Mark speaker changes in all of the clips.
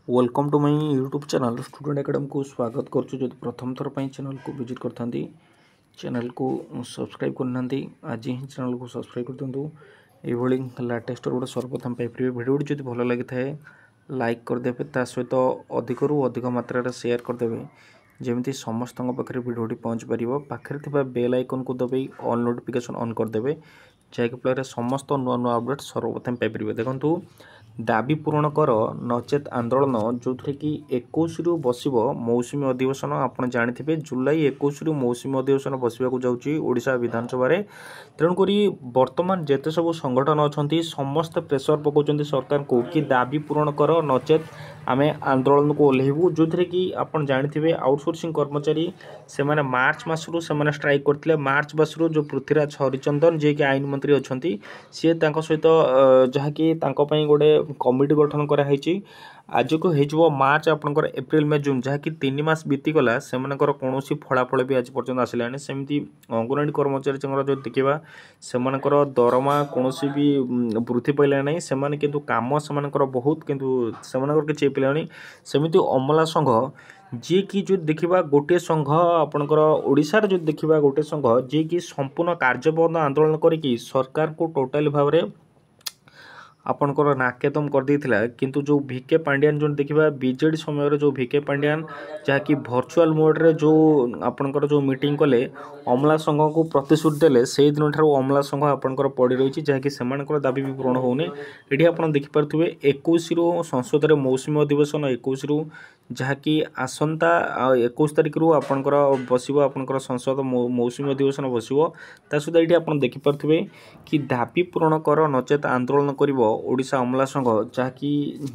Speaker 1: Welcome to my YouTube channel student academy को स्वागत करुँ। जो प्रथम थर पर चैनल को विजिट करता चैनल को सब्सक्राइब करना आज ही चैनल को सब्सक्राइब कर दिंतु। ये लाटेस्ट गोटे सर्वप्रथम पाइपर भिडियोटी जब भल लगी था लाइक करदे ता सहित अधिक अधिक मात्रा शेयर करदे जमी समस्त पाखे भिडियोटी पहुँच पार पाखे बेल आइकन को दबाई ऑल नोटिफिकेशन ऑन करदे जहाँकि फल समस्त नुआ नुआ अपडेट सर्वप्रथम पाइपर। देखो दाबी पूरण कर नचेत आंदोलन जो थे कि 21 रु बस मौसुमी अधिवेशन आप जानते जुलाई 21 रु मौसुमी अधिवेशन बसवाक जाऊँगी ओडिशा विधानसभा तेणुक बर्तमान जिते सब संगठन अच्छा समस्त प्रेसर पकाउं सरकार को कि दाबी पूरण कर नचेत आम आंदोलन को ओह्लैबू जो थे कि आप जानते आउटसोर्सिंग कर्मचारी से मार्च मसरू से स्ट्राइक करते मार्च मसरू जो पृथ्वीराज हरिचंदन जी कि आईन मंत्री अच्छा सी सहित जहाँकि गोटे कमिटी गठन कराई आज को हो मार्च आपंकर एप्रिल मे जून जहाँकि 3 मास बीतीगला से कौन फलाफल भी आज पर्यटन आसला सेमती अंगनवाड़ी कर्मचारी जो देखा से दरमा कौन भी वृद्धि पाइला ना से किंतु काम से बहुत किंतु से किसी पानी सेमती अमला संघ जी कि जो देखा गोटे संघ आपणकर ओडिशार जो देखा गोटे संघ जी कि संपूर्ण कार्यबंद आंदोलन करी सरकार को टोटाली भाव में आपणकर नाकेदम कर देथिला किंतु जो भिके पांड्यान जो देखा बीजेडी समय जो भिके पांड्यान जहाँकि भर्चुआल मोड्रे जो आपणकर जो मीटिंग कले अमला संघ को प्रतिश्रुति देले से दिन ठार अमला संघ आपणकर पड़ी रही जहाँकि से दाबी भी पूरण होने ये आप देखिपे 21 रु संसद में मौसुमी अधिवेशन 21 रु जहाँकि आसंता 21 तारिख रु आपणकर बस आपणकर संसद मौसुमी अधिवेशन बस सहित ये आप देखिपे कि दाबी पूरण कर नचेत आंदोलन कर ओडिशा अमला संघ जहाँकि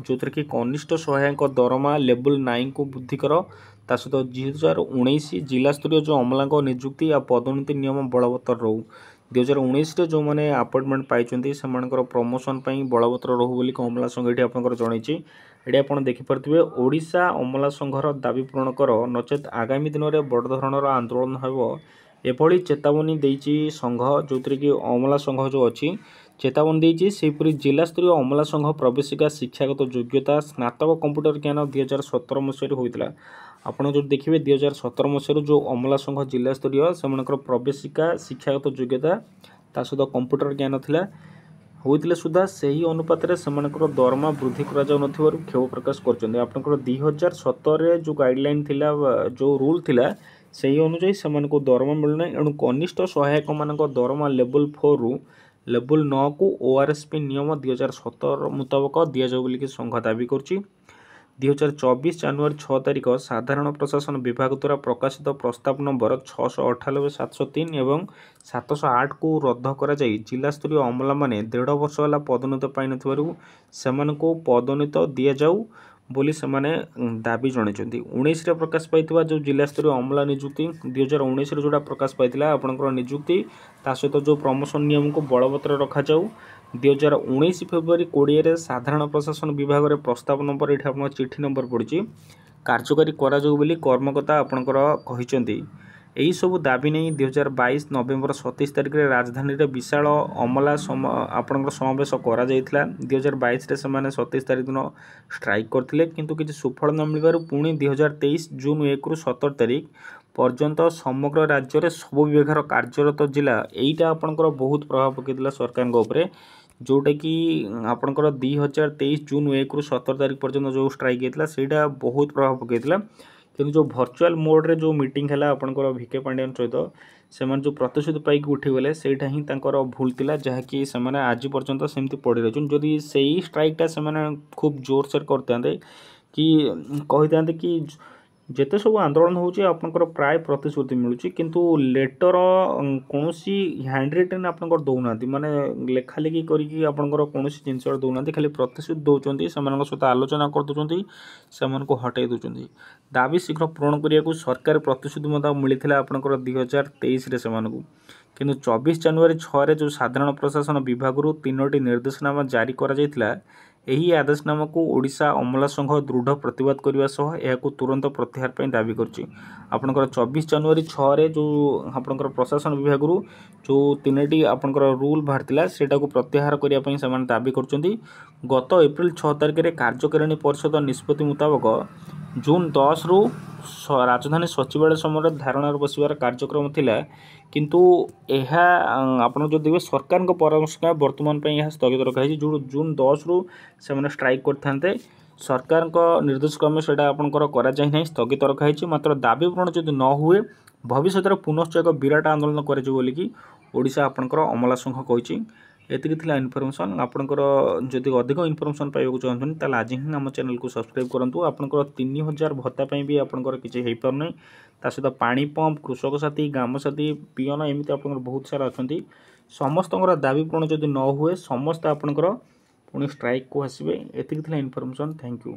Speaker 1: जो थे कि कनिष्ठ सहायक दरमा लेवल 9 को वृद्धि कर ता सहित 2019 जिला स्तरीय जो अमला निजुक्ति आ पदोन्नति नियम बलवत्तर रहू 2019 जो मैंने अपॉइंटमेंट पाई से प्रमोशन बलवत्तर रहू बोली अमला संघ ये आप जनईची ये आप देखिपे ओडिशा अमला संघर दाबी पूरण कर नचेत आगामी दिन में बड़ धरणर आंदोलन हो एभली चेतावनी देइची संघ जो थे कि अमला संघ जो अच्छी चेतावनी देइची सेपरी जिला स्तरीय अमला संघ प्रवेशिका शिक्षागत योग्यता स्नातक कंप्यूटर ज्ञान 2017 मसीह होता आपड़ जो देखिए 2017 मसीह जो अमला संघ जिला स्तरीय से प्रवेशिका शिक्षागत योग्यता ता सहित कंप्यूटर ज्ञान थिला होते सुधा से ही अनुपात दरमा वृद्धि कर क्षोभ प्रकाश कर 2017 जो गाइडलाइन थिला जो रूल थिला से अनुजाई से दरमा मिलूना एणु कनिष्ठ सहायक मान दरमा लेवल 4 रु लेवल 9 को ओआरएसपी नियम 2017 मुताबक दि जाऊ बोली संघ दाबी कर 2024 जनवरी 6 तारिख साधारण प्रशासन विभाग द्वारा प्रकाशित प्रस्ताव नंबर 698 703 एवं 708 को रद्द करा जाई जिला स्तरीय अमला माने 1.5 वर्ष है पदोन्नत पाई से पदोन्नत दि जाऊ बोली से दाबी जन 19 प्रकाश पाई जो जिला स्तरीय अमला निजुक्ति 2019 जोड़ा प्रकाश पाई आपंकर निजुक्ति ता सहित जो प्रमोशन नियम को बलवत्तर रखा जाऊ 2019 फेब्रुआरी 20 साधारण प्रशासन विभाग में प्रस्ताव नंबर ये आप चिठी नंबर पड़ी कार्यकारी करा जाऊ बोली कर्मकर्ता आपंकर कहते यही सब दाबी नहीं 2022 नवेम्बर 27 तारिख में राजधानी विशाल अमला आपंकर समावेश कर 2022 से 27 तारिख दिन स्ट्राइक करते किंतु किसी सुफल न मिलवर पुणी 2023 जून 1 रु 17 तारिख पर्यंत समग्र राज्य में सब विभाग कार्यरत जिला यहीटा आपंकर बहुत प्रभाव पकड़ा सरकार उपरे जोटा कि आपंकर 2023 जून 1 रु 17 तारिख पर्यंत जो स्ट्राइक होता है बहुत प्रभाव पकड़ा किंतु जो भर्चुआल मोड्रे जो मीटिंग है आपंकर भिके पांड्यान सहित से जो प्रतिश्रुति पाई उठीगले से ही भूल थिला जहाँकि से आज पर्यंत सेमती पड़ी रही जदि से स्ट्राइकटा से खूब जोर से करते कि कही कि जेते सब आंदोलन होकर प्राय प्रतिश्रुति मिलूँ किंतु लेटर कौन हैंड रिटेन आप दौना माने लेखा लेखी करके कौन जिन दौना खाली प्रतिश्रुति दौरान से सहित आलोचना कर दूसरी से हटाई दूसरी दाबी शीघ्र पूरण करने को सरकार प्रतिश्रुति मिलता आपंकर 2023 से किंतु 24 जनवरी 6 जो साधारण प्रशासन विभाग 3टी निर्देशनामा जारी करा ଏହି आदेशनामाକୁ ओडिशा अमला संघ दृढ़ प्रतिवाद करने सह यह तुरंत प्रत्याहार पर दाबी कर आपणकर 24 जनवरी 6 रे जो आपणकर प्रशासन विभाग जो 3टी आपणकर रूल बाहर सेटा को प्रत्याहार करने से दाबी कर गत एप्रिल 6 तारिख में कार्यकारिणी परिषद निष्पत्ति मुताबक जून 10 रु राजधानी सचिवालय समय धारणार बसवार कार्यक्रम थिला किंतु यह आप जो देखिए सरकार परामर्श बर्तमान यह स्थगित रखाई जो जून 10 रु से स्ट्राइक करते सरकार निर्देश क्रमे से आपंकर स्थगित रखाई मात्र दाबी पूरण जब न हुए भविष्य में पुनश्च एक विराट आंदोलन करोशा आपंकर अमला संघ कही एतिक इनफर्मेशन आपंकर जदि अधिक इनफर्मेशन पाइबा चाहते आज ही आम चैनल को सब्सक्राइब करूँ आपंकर 3000 भत्ता भी आपंकर किसी हो पारना ता सहित पानी पंप कृषक साथी ग्राम साथी पियन एमती आप बहुत सारा अच्छा समस्त दाबी पूरण जदि न हुए समस्त आपंकर पुणी स्ट्राइक को आसवे एतिक इनफर्मेशन थैंक यू।